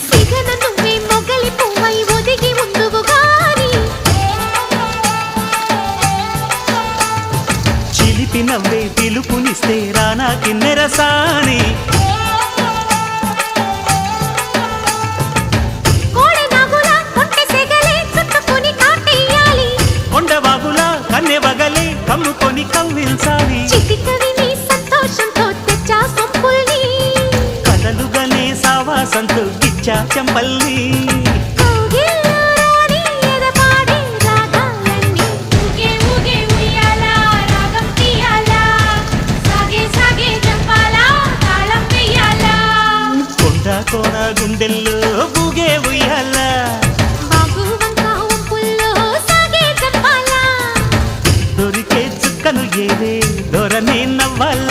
సిగన నువ్వే మొగలి పువ్వై ఒదిగి ఉందువు గాని చిలిపి నవ్వే పిలుపునిస్తే రానా కిన్నెరసాని కోడెనాగులా కొంటె సెగలే చుట్టుకొని కాటేయాలి కొండవాగులా కన్నెవగలే కమ్ముకొని కవ్వించాలి చిటికవి నీ సంతోషంతో తెచ్చా సొంపుల్ని కదలుగానే సావాసంతో గిచ్చా చెంపల్ని కోగిల్లో రాణి ఎదపాడే రాగాలన్నీ ఊగే ఊగే ఉయ్యాలా రాగం తీయాలా సాగే సాగే జంపాలా తాళం వేయాలా కొండ కోన గుండెల్లో బూగే ఉయ్యాల బాగు వంక వంపుల్లో సాగే జంపాలా దొరికే చుక్కను ఏవే దొరనే నవ్వాల